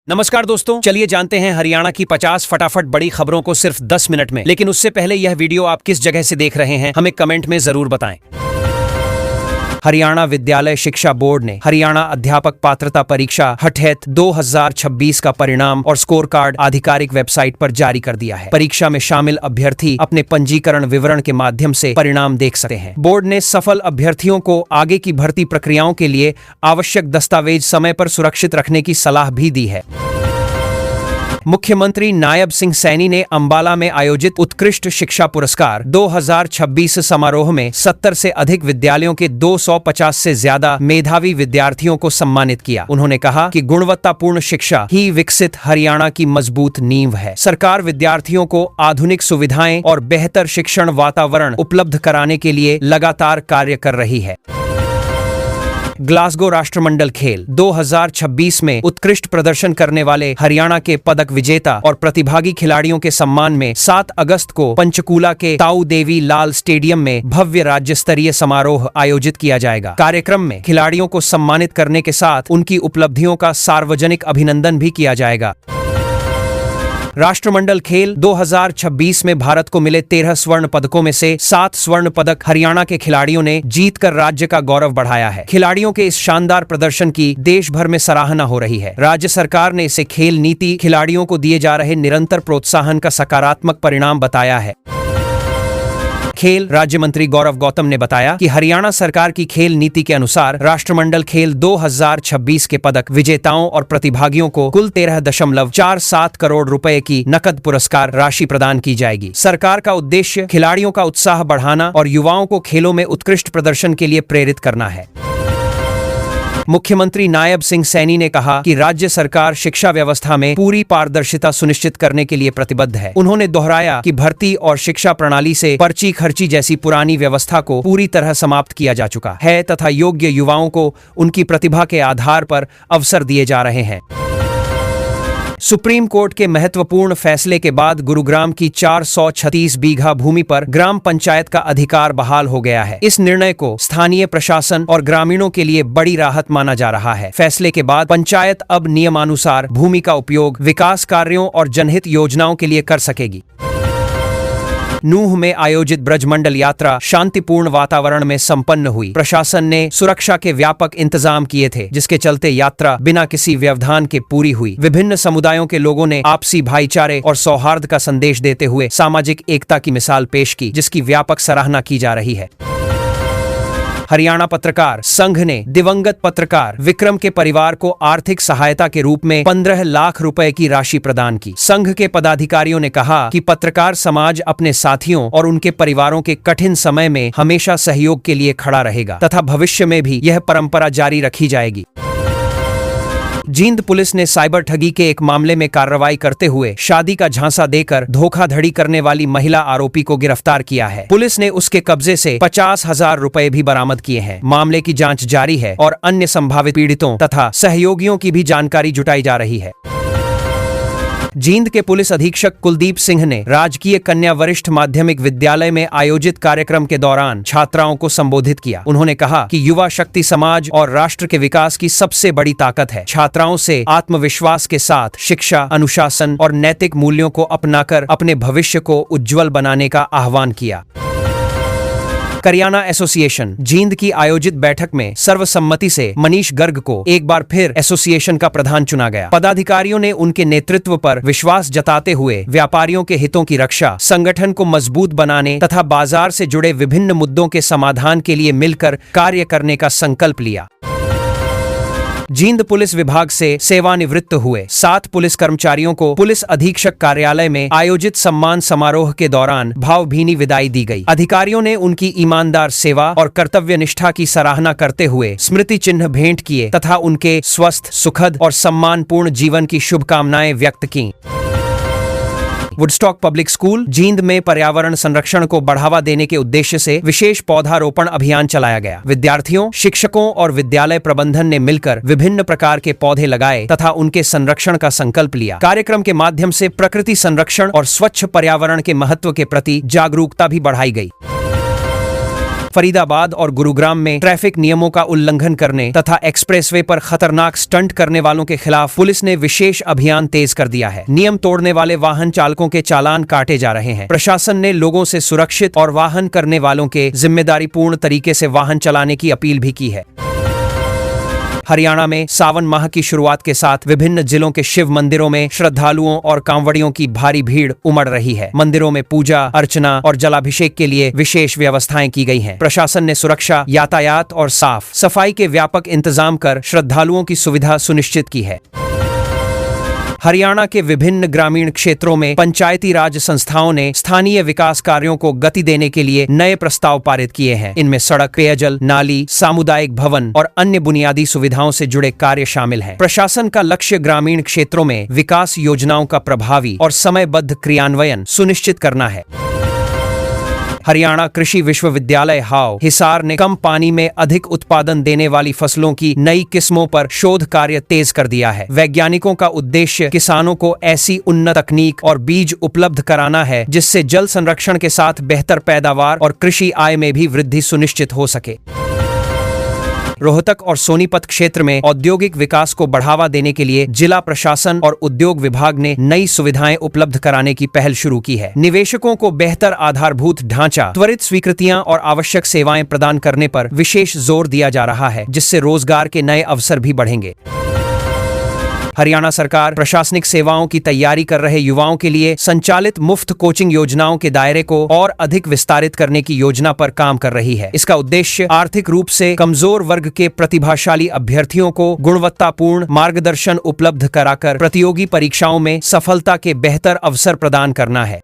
नमस्कार दोस्तों, चलिए जानते हैं हरियाणा की 50 फटाफट बड़ी खबरों को सिर्फ 10 मिनट में। लेकिन उससे पहले यह वीडियो आप किस जगह से देख रहे हैं हमें कमेंट में जरूर बताएं। हरियाणा विद्यालय शिक्षा बोर्ड ने हरियाणा अध्यापक पात्रता परीक्षा हठेत 2026 का परिणाम और स्कोर कार्ड आधिकारिक वेबसाइट पर जारी कर दिया है। परीक्षा में शामिल अभ्यर्थी अपने पंजीकरण विवरण के माध्यम से परिणाम देख सकते हैं। बोर्ड ने सफल अभ्यर्थियों को आगे की भर्ती प्रक्रियाओं के लिए आवश्यक दस्तावेज समय पर सुरक्षित रखने की सलाह भी दी है। मुख्यमंत्री नायब सिंह सैनी ने अंबाला में आयोजित उत्कृष्ट शिक्षा पुरस्कार 2026 समारोह में 70 से अधिक विद्यालयों के 250 से ज्यादा मेधावी विद्यार्थियों को सम्मानित किया। उन्होंने कहा कि गुणवत्तापूर्ण शिक्षा ही विकसित हरियाणा की मजबूत नींव है। सरकार विद्यार्थियों को आधुनिक सुविधाएं और बेहतर शिक्षण वातावरण उपलब्ध कराने के लिए लगातार कार्य कर रही है। ग्लासगो राष्ट्रमंडल खेल 2026 में उत्कृष्ट प्रदर्शन करने वाले हरियाणा के पदक विजेता और प्रतिभागी खिलाड़ियों के सम्मान में 7 अगस्त को पंचकूला के ताऊ देवी लाल स्टेडियम में भव्य राज्य स्तरीय समारोह आयोजित किया जाएगा। कार्यक्रम में खिलाड़ियों को सम्मानित करने के साथ उनकी उपलब्धियों का सार्वजनिक अभिनंदन भी किया जाएगा। राष्ट्रमंडल खेल 2026 में भारत को मिले 13 स्वर्ण पदकों में से 7 स्वर्ण पदक हरियाणा के खिलाड़ियों ने जीतकर राज्य का गौरव बढ़ाया है। खिलाड़ियों के इस शानदार प्रदर्शन की देश भर में सराहना हो रही है। राज्य सरकार ने इसे खेल नीति खिलाड़ियों को दिए जा रहे निरंतर प्रोत्साहन का सकारात्मक परिणाम बताया है। खेल राज्य मंत्री गौरव गौतम ने बताया कि हरियाणा सरकार की खेल नीति के अनुसार राष्ट्रमंडल खेल 2026 के पदक विजेताओं और प्रतिभागियों को कुल 13.47 करोड़ रुपए की नकद पुरस्कार राशि प्रदान की जाएगी। सरकार का उद्देश्य खिलाड़ियों का उत्साह बढ़ाना और युवाओं को खेलों में उत्कृष्ट प्रदर्शन के लिए प्रेरित करना है। मुख्यमंत्री नायब सिंह सैनी ने कहा कि राज्य सरकार शिक्षा व्यवस्था में पूरी पारदर्शिता सुनिश्चित करने के लिए प्रतिबद्ध है। उन्होंने दोहराया कि भर्ती और शिक्षा प्रणाली से पर्ची खर्ची जैसी पुरानी व्यवस्था को पूरी तरह समाप्त किया जा चुका है तथा योग्य युवाओं को उनकी प्रतिभा के आधार पर अवसर दिए जा रहे हैं। सुप्रीम कोर्ट के महत्वपूर्ण फैसले के बाद गुरुग्राम की 436 बीघा भूमि पर ग्राम पंचायत का अधिकार बहाल हो गया है। इस निर्णय को स्थानीय प्रशासन और ग्रामीणों के लिए बड़ी राहत माना जा रहा है। फैसले के बाद पंचायत अब नियमानुसार भूमि का उपयोग विकास कार्यों और जनहित योजनाओं के लिए कर सकेगी। नूह में आयोजित ब्रजमंडल यात्रा शांतिपूर्ण वातावरण में संपन्न हुई। प्रशासन ने सुरक्षा के व्यापक इंतजाम किए थे, जिसके चलते यात्रा बिना किसी व्यवधान के पूरी हुई। विभिन्न समुदायों के लोगों ने आपसी भाईचारे और सौहार्द का संदेश देते हुए सामाजिक एकता की मिसाल पेश की, जिसकी व्यापक सराहना की जा रही है। हरियाणा पत्रकार संघ ने दिवंगत पत्रकार विक्रम के परिवार को आर्थिक सहायता के रूप में 15 लाख रुपए की राशि प्रदान की। संघ के पदाधिकारियों ने कहा कि पत्रकार समाज अपने साथियों और उनके परिवारों के कठिन समय में हमेशा सहयोग के लिए खड़ा रहेगा तथा भविष्य में भी यह परंपरा जारी रखी जाएगी। जींद पुलिस ने साइबर ठगी के एक मामले में कार्रवाई करते हुए शादी का झांसा देकर धोखाधड़ी करने वाली महिला आरोपी को गिरफ्तार किया है। पुलिस ने उसके कब्जे से 50,000 रुपए भी बरामद किए हैं। मामले की जांच जारी है और अन्य संभावित पीड़ितों तथा सहयोगियों की भी जानकारी जुटाई जा रही है। जींद के पुलिस अधीक्षक कुलदीप सिंह ने राजकीय कन्या वरिष्ठ माध्यमिक विद्यालय में आयोजित कार्यक्रम के दौरान छात्राओं को संबोधित किया। उन्होंने कहा कि युवा शक्ति समाज और राष्ट्र के विकास की सबसे बड़ी ताकत है। छात्राओं से आत्मविश्वास के साथ शिक्षा, अनुशासन और नैतिक मूल्यों को अपनाकर अपने भविष्य को उज्जवल बनाने का आह्वान किया। करियाना एसोसिएशन जींद की आयोजित बैठक में सर्वसम्मति से मनीष गर्ग को एक बार फिर एसोसिएशन का प्रधान चुना गया। पदाधिकारियों ने उनके नेतृत्व पर विश्वास जताते हुए व्यापारियों के हितों की रक्षा, संगठन को मजबूत बनाने तथा बाजार से जुड़े विभिन्न मुद्दों के समाधान के लिए मिलकर कार्य करने का संकल्प लिया। जींद पुलिस विभाग से सेवानिवृत्त हुए 7 पुलिस कर्मचारियों को पुलिस अधीक्षक कार्यालय में आयोजित सम्मान समारोह के दौरान भावभीनी विदाई दी गई। अधिकारियों ने उनकी ईमानदार सेवा और कर्तव्य निष्ठा की सराहना करते हुए स्मृति चिन्ह भेंट किए तथा उनके स्वस्थ, सुखद और सम्मानपूर्ण जीवन की शुभकामनाएं व्यक्त की। वुडस्टॉक पब्लिक स्कूल जींद में पर्यावरण संरक्षण को बढ़ावा देने के उद्देश्य से विशेष पौधारोपण अभियान चलाया गया। विद्यार्थियों, शिक्षकों और विद्यालय प्रबंधन ने मिलकर विभिन्न प्रकार के पौधे लगाए तथा उनके संरक्षण का संकल्प लिया। कार्यक्रम के माध्यम से प्रकृति संरक्षण और स्वच्छ पर्यावरण के महत्व के प्रति जागरूकता भी बढ़ाई गई। फरीदाबाद और गुरुग्राम में ट्रैफिक नियमों का उल्लंघन करने तथा एक्सप्रेसवे पर खतरनाक स्टंट करने वालों के खिलाफ पुलिस ने विशेष अभियान तेज कर दिया है। नियम तोड़ने वाले वाहन चालकों के चालान काटे जा रहे हैं। प्रशासन ने लोगों से सुरक्षित और वाहन करने वालों के जिम्मेदारीपूर्ण तरीके से वाहन चलाने की अपील भी की है। हरियाणा में सावन माह की शुरुआत के साथ विभिन्न जिलों के शिव मंदिरों में श्रद्धालुओं और कांवड़ियों की भारी भीड़ उमड़ रही है। मंदिरों में पूजा अर्चना और जलाभिषेक के लिए विशेष व्यवस्थाएं की गई हैं। प्रशासन ने सुरक्षा, यातायात और साफ सफाई के व्यापक इंतजाम कर श्रद्धालुओं की सुविधा सुनिश्चित की है। हरियाणा के विभिन्न ग्रामीण क्षेत्रों में पंचायती राज संस्थाओं ने स्थानीय विकास कार्यों को गति देने के लिए नए प्रस्ताव पारित किए हैं। इनमें सड़क, पेयजल, नाली, सामुदायिक भवन और अन्य बुनियादी सुविधाओं से जुड़े कार्य शामिल हैं। प्रशासन का लक्ष्य ग्रामीण क्षेत्रों में विकास योजनाओं का प्रभावी और समयबद्ध क्रियान्वयन सुनिश्चित करना है। हरियाणा कृषि विश्वविद्यालय हाव हिसार ने कम पानी में अधिक उत्पादन देने वाली फसलों की नई किस्मों पर शोध कार्य तेज कर दिया है। वैज्ञानिकों का उद्देश्य किसानों को ऐसी उन्नत तकनीक और बीज उपलब्ध कराना है जिससे जल संरक्षण के साथ बेहतर पैदावार और कृषि आय में भी वृद्धि सुनिश्चित हो सके। रोहतक और सोनीपत क्षेत्र में औद्योगिक विकास को बढ़ावा देने के लिए जिला प्रशासन और उद्योग विभाग ने नई सुविधाएं उपलब्ध कराने की पहल शुरू की है। निवेशकों को बेहतर आधारभूत ढांचा, त्वरित स्वीकृतियां और आवश्यक सेवाएं प्रदान करने पर विशेष जोर दिया जा रहा है, जिससे रोजगार के नए अवसर भी बढ़ेंगे। हरियाणा सरकार प्रशासनिक सेवाओं की तैयारी कर रहे युवाओं के लिए संचालित मुफ्त कोचिंग योजनाओं के दायरे को और अधिक विस्तारित करने की योजना पर काम कर रही है। इसका उद्देश्य आर्थिक रूप से कमजोर वर्ग के प्रतिभाशाली अभ्यर्थियों को गुणवत्तापूर्ण मार्गदर्शन उपलब्ध कराकर प्रतियोगी परीक्षाओं में सफलता के बेहतर अवसर प्रदान करना है।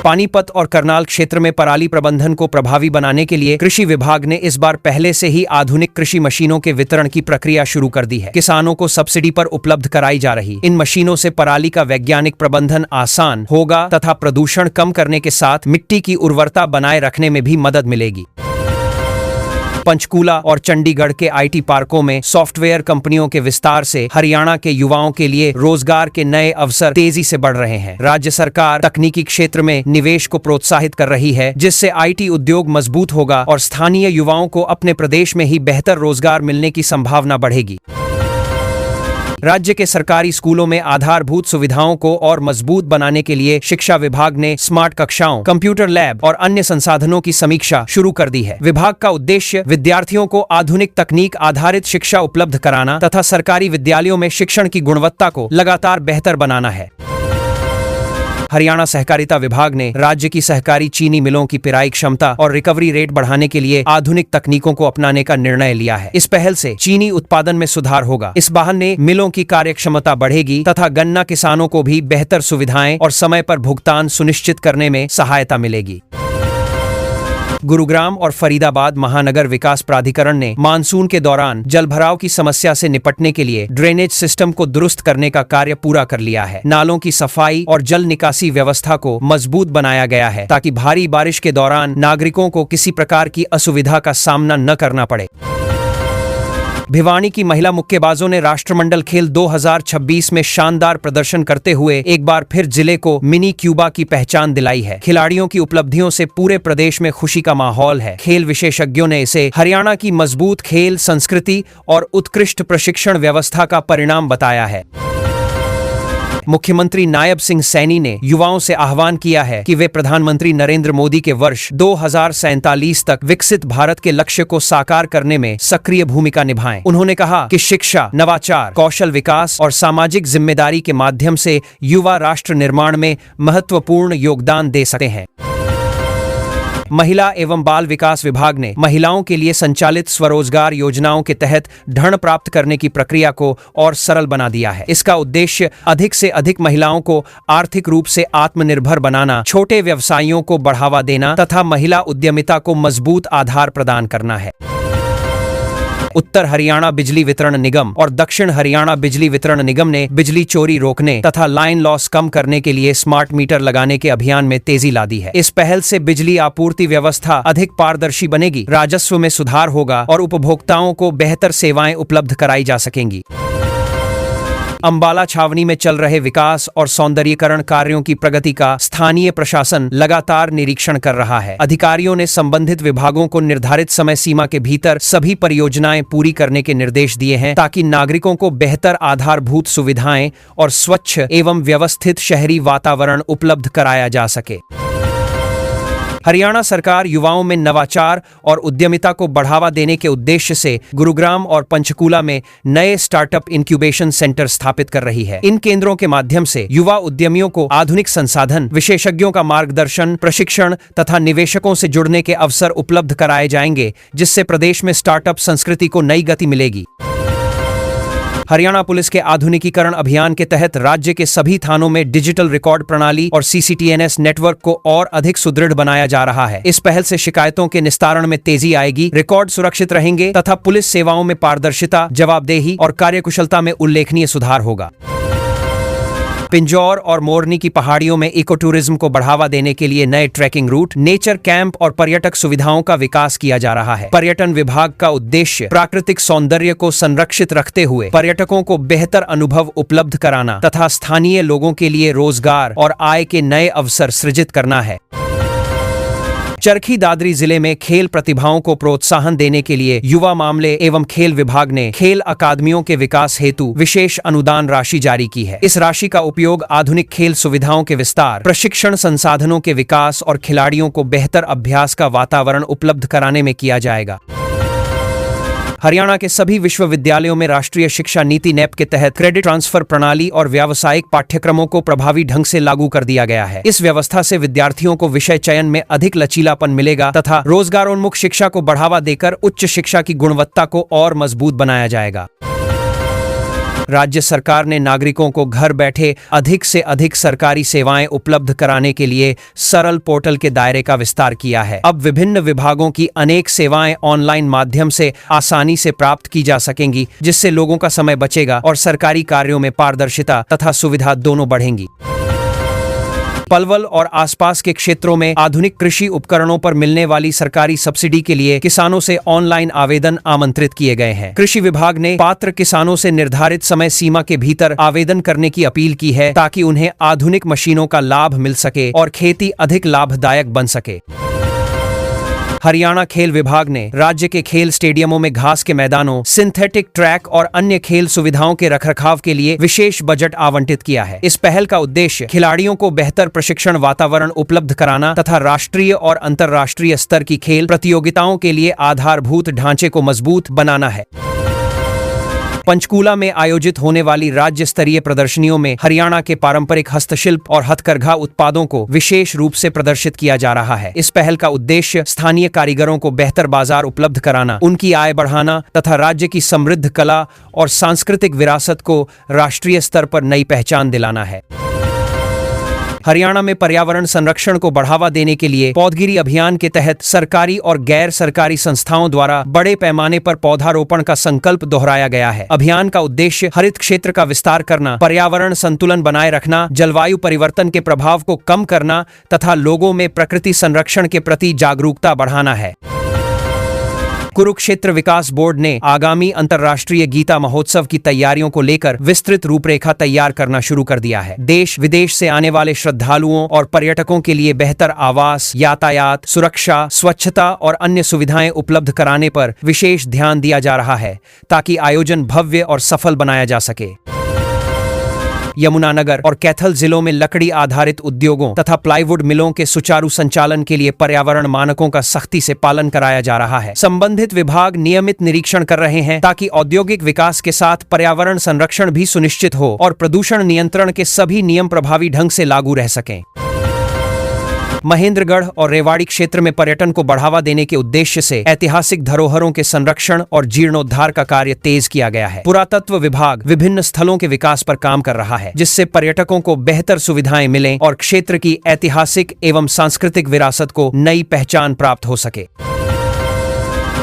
पानीपत और करनाल क्षेत्र में पराली प्रबंधन को प्रभावी बनाने के लिए कृषि विभाग ने इस बार पहले से ही आधुनिक कृषि मशीनों के वितरण की प्रक्रिया शुरू कर दी है। किसानों को सब्सिडी पर उपलब्ध कराई जा रही इन मशीनों से पराली का वैज्ञानिक प्रबंधन आसान होगा तथा प्रदूषण कम करने के साथ मिट्टी की उर्वरता बनाए रखने में भी मदद मिलेगी। पंचकूला और चंडीगढ़ के आईटी पार्कों में सॉफ्टवेयर कंपनियों के विस्तार से हरियाणा के युवाओं के लिए रोजगार के नए अवसर तेजी से बढ़ रहे हैं। राज्य सरकार तकनीकी क्षेत्र में निवेश को प्रोत्साहित कर रही है, जिससे आईटी उद्योग मजबूत होगा और स्थानीय युवाओं को अपने प्रदेश में ही बेहतर रोजगार मिलने की संभावना बढ़ेगी। राज्य के सरकारी स्कूलों में आधारभूत सुविधाओं को और मजबूत बनाने के लिए शिक्षा विभाग ने स्मार्ट कक्षाओं, कंप्यूटर लैब और अन्य संसाधनों की समीक्षा शुरू कर दी है। विभाग का उद्देश्य विद्यार्थियों को आधुनिक तकनीक आधारित शिक्षा उपलब्ध कराना तथा सरकारी विद्यालयों में शिक्षण की गुणवत्ता को लगातार बेहतर बनाना है। हरियाणा सहकारिता विभाग ने राज्य की सहकारी चीनी मिलों की पिराई क्षमता और रिकवरी रेट बढ़ाने के लिए आधुनिक तकनीकों को अपनाने का निर्णय लिया है। इस पहल से चीनी उत्पादन में सुधार होगा। इस बहाने मिलों की कार्यक्षमता बढ़ेगी तथा गन्ना किसानों को भी बेहतर सुविधाएं और समय पर भुगतान सुनिश्चित करने में सहायता मिलेगी। गुरुग्राम और फरीदाबाद महानगर विकास प्राधिकरण ने मानसून के दौरान जलभराव की समस्या से निपटने के लिए ड्रेनेज सिस्टम को दुरुस्त करने का कार्य पूरा कर लिया है। नालों की सफाई और जल निकासी व्यवस्था को मजबूत बनाया गया है ताकि भारी बारिश के दौरान नागरिकों को किसी प्रकार की असुविधा का सामना न करना पड़े। भिवानी की महिला मुक्केबाजों ने राष्ट्रमंडल खेल 2026 में शानदार प्रदर्शन करते हुए एक बार फिर जिले को मिनी क्यूबा की पहचान दिलाई है। खिलाड़ियों की उपलब्धियों से पूरे प्रदेश में खुशी का माहौल है। खेल विशेषज्ञों ने इसे हरियाणा की मजबूत खेल संस्कृति और उत्कृष्ट प्रशिक्षण व्यवस्था का परिणाम बताया है। मुख्यमंत्री नायब सिंह सैनी ने युवाओं से आह्वान किया है कि वे प्रधानमंत्री नरेंद्र मोदी के वर्ष 2047 तक विकसित भारत के लक्ष्य को साकार करने में सक्रिय भूमिका निभाएं। उन्होंने कहा कि शिक्षा, नवाचार, कौशल विकास और सामाजिक जिम्मेदारी के माध्यम से युवा राष्ट्र निर्माण में महत्वपूर्ण योगदान दे सकते हैं। महिला एवं बाल विकास विभाग ने महिलाओं के लिए संचालित स्वरोजगार योजनाओं के तहत धन प्राप्त करने की प्रक्रिया को और सरल बना दिया है। इसका उद्देश्य अधिक से अधिक महिलाओं को आर्थिक रूप से आत्मनिर्भर बनाना, छोटे व्यवसायों को बढ़ावा देना तथा महिला उद्यमिता को मजबूत आधार प्रदान करना है। उत्तर हरियाणा बिजली वितरण निगम और दक्षिण हरियाणा बिजली वितरण निगम ने बिजली चोरी रोकने तथा लाइन लॉस कम करने के लिए स्मार्ट मीटर लगाने के अभियान में तेजी ला दी है। इस पहल से बिजली आपूर्ति व्यवस्था अधिक पारदर्शी बनेगी, राजस्व में सुधार होगा और उपभोक्ताओं को बेहतर सेवाएं उपलब्ध कराई जा सकेंगी। अंबाला छावनी में चल रहे विकास और सौंदर्यीकरण कार्यों की प्रगति का स्थानीय प्रशासन लगातार निरीक्षण कर रहा है। अधिकारियों ने संबंधित विभागों को निर्धारित समय सीमा के भीतर सभी परियोजनाएं पूरी करने के निर्देश दिए हैं ताकि नागरिकों को बेहतर आधारभूत सुविधाएं और स्वच्छ एवं व्यवस्थित शहरी वातावरण उपलब्ध कराया जा सके। हरियाणा सरकार युवाओं में नवाचार और उद्यमिता को बढ़ावा देने के उद्देश्य से गुरुग्राम और पंचकूला में नए स्टार्टअप इंक्यूबेशन सेंटर स्थापित कर रही है। इन केंद्रों के माध्यम से युवा उद्यमियों को आधुनिक संसाधन, विशेषज्ञों का मार्गदर्शन, प्रशिक्षण तथा निवेशकों से जुड़ने के अवसर उपलब्ध कराए जाएंगे, जिससे प्रदेश में स्टार्टअप संस्कृति को नई गति मिलेगी। हरियाणा पुलिस के आधुनिकीकरण अभियान के तहत राज्य के सभी थानों में डिजिटल रिकॉर्ड प्रणाली और CCTNS नेटवर्क को और अधिक सुदृढ़ बनाया जा रहा है। इस पहल से शिकायतों के निस्तारण में तेजी आएगी, रिकॉर्ड सुरक्षित रहेंगे तथा पुलिस सेवाओं में पारदर्शिता, जवाबदेही और कार्यकुशलता में उल्लेखनीय सुधार होगा। पिंजौर और मोरनी की पहाड़ियों में इको टूरिज्म को बढ़ावा देने के लिए नए ट्रैकिंग रूट, नेचर कैंप और पर्यटक सुविधाओं का विकास किया जा रहा है। पर्यटन विभाग का उद्देश्य प्राकृतिक सौंदर्य को संरक्षित रखते हुए पर्यटकों को बेहतर अनुभव उपलब्ध कराना तथा स्थानीय लोगों के लिए रोजगार और आय के नए अवसर सृजित करना है। चरखी दादरी जिले में खेल प्रतिभाओं को प्रोत्साहन देने के लिए युवा मामले एवं खेल विभाग ने खेल अकादमियों के विकास हेतु विशेष अनुदान राशि जारी की है। इस राशि का उपयोग आधुनिक खेल सुविधाओं के विस्तार, प्रशिक्षण संसाधनों के विकास और खिलाड़ियों को बेहतर अभ्यास का वातावरण उपलब्ध कराने में किया जाएगा। हरियाणा के सभी विश्वविद्यालयों में राष्ट्रीय शिक्षा नीति NEP के तहत क्रेडिट ट्रांसफर प्रणाली और व्यावसायिक पाठ्यक्रमों को प्रभावी ढंग से लागू कर दिया गया है। इस व्यवस्था से विद्यार्थियों को विषय चयन में अधिक लचीलापन मिलेगा तथा रोजगारोन्मुख शिक्षा को बढ़ावा देकर उच्च शिक्षा की गुणवत्ता को और मजबूत बनाया जाएगा। राज्य सरकार ने नागरिकों को घर बैठे अधिक से अधिक सरकारी सेवाएं उपलब्ध कराने के लिए सरल पोर्टल के दायरे का विस्तार किया है। अब विभिन्न विभागों की अनेक सेवाएं ऑनलाइन माध्यम से आसानी से प्राप्त की जा सकेंगी, जिससे लोगों का समय बचेगा और सरकारी कार्यों में पारदर्शिता तथा सुविधा दोनों बढ़ेंगी। पलवल और आसपास के क्षेत्रों में आधुनिक कृषि उपकरणों पर मिलने वाली सरकारी सब्सिडी के लिए किसानों से ऑनलाइन आवेदन आमंत्रित किए गए हैं। कृषि विभाग ने पात्र किसानों से निर्धारित समय सीमा के भीतर आवेदन करने की अपील की है ताकि उन्हें आधुनिक मशीनों का लाभ मिल सके और खेती अधिक लाभदायक बन सके। हरियाणा खेल विभाग ने राज्य के खेल स्टेडियमों में घास के मैदानों, सिंथेटिक ट्रैक और अन्य खेल सुविधाओं के रखरखाव के लिए विशेष बजट आवंटित किया है। इस पहल का उद्देश्य खिलाड़ियों को बेहतर प्रशिक्षण वातावरण उपलब्ध कराना तथा राष्ट्रीय और अंतर्राष्ट्रीय स्तर की खेल प्रतियोगिताओं के लिए आधारभूत ढांचे को मजबूत बनाना है। पंचकूला में आयोजित होने वाली राज्य स्तरीय प्रदर्शनियों में हरियाणा के पारंपरिक हस्तशिल्प और हथकरघा उत्पादों को विशेष रूप से प्रदर्शित किया जा रहा है। इस पहल का उद्देश्य स्थानीय कारीगरों को बेहतर बाजार उपलब्ध कराना, उनकी आय बढ़ाना तथा राज्य की समृद्ध कला और सांस्कृतिक विरासत को राष्ट्रीय स्तर पर नई पहचान दिलाना है। हरियाणा में पर्यावरण संरक्षण को बढ़ावा देने के लिए पौधगिरी अभियान के तहत सरकारी और गैर सरकारी संस्थाओं द्वारा बड़े पैमाने पर पौधारोपण का संकल्प दोहराया गया है। अभियान का उद्देश्य हरित क्षेत्र का विस्तार करना, पर्यावरण संतुलन बनाए रखना, जलवायु परिवर्तन के प्रभाव को कम करना तथा लोगों में प्रकृति संरक्षण के प्रति जागरूकता बढ़ाना है। कुरुक्षेत्र विकास बोर्ड ने आगामी अंतर्राष्ट्रीय गीता महोत्सव की तैयारियों को लेकर विस्तृत रूपरेखा तैयार करना शुरू कर दिया है। देश विदेश से आने वाले श्रद्धालुओं और पर्यटकों के लिए बेहतर आवास, यातायात, सुरक्षा, स्वच्छता और अन्य सुविधाएं उपलब्ध कराने पर विशेष ध्यान दिया जा रहा है ताकि आयोजन भव्य और सफल बनाया जा सके। यमुनानगर और कैथल जिलों में लकड़ी आधारित उद्योगों तथा प्लाईवुड मिलों के सुचारू संचालन के लिए पर्यावरण मानकों का सख्ती से पालन कराया जा रहा है। संबंधित विभाग नियमित निरीक्षण कर रहे हैं ताकि औद्योगिक विकास के साथ पर्यावरण संरक्षण भी सुनिश्चित हो और प्रदूषण नियंत्रण के सभी नियम प्रभावी ढंग से लागू रह सकें। महेंद्रगढ़ और रेवाड़ी क्षेत्र में पर्यटन को बढ़ावा देने के उद्देश्य से ऐतिहासिक धरोहरों के संरक्षण और जीर्णोद्धार का कार्य तेज किया गया है। पुरातत्व विभाग विभिन्न स्थलों के विकास पर काम कर रहा है, जिससे पर्यटकों को बेहतर सुविधाएं मिलें और क्षेत्र की ऐतिहासिक एवं सांस्कृतिक विरासत को नई पहचान प्राप्त हो सके।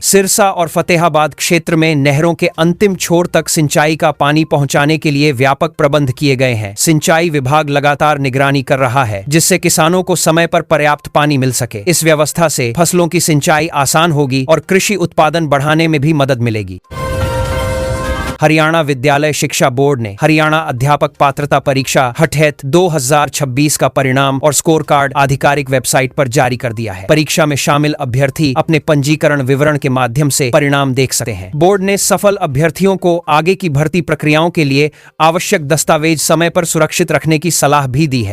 सिरसा और फतेहाबाद क्षेत्र में नहरों के अंतिम छोर तक सिंचाई का पानी पहुंचाने के लिए व्यापक प्रबंध किए गए हैं। सिंचाई विभाग लगातार निगरानी कर रहा है, जिससे किसानों को समय पर पर्याप्त पानी मिल सके। इस व्यवस्था से फसलों की सिंचाई आसान होगी और कृषि उत्पादन बढ़ाने में भी मदद मिलेगी। हरियाणा विद्यालय शिक्षा बोर्ड ने हरियाणा अध्यापक पात्रता परीक्षा हठेत 2026 का परिणाम और स्कोर कार्ड आधिकारिक वेबसाइट पर जारी कर दिया है। परीक्षा में शामिल अभ्यर्थी अपने पंजीकरण विवरण के माध्यम से परिणाम देख सकते हैं। बोर्ड ने सफल अभ्यर्थियों को आगे की भर्ती प्रक्रियाओं के लिए आवश्यक दस्तावेज समय पर सुरक्षित रखने की सलाह भी दी है।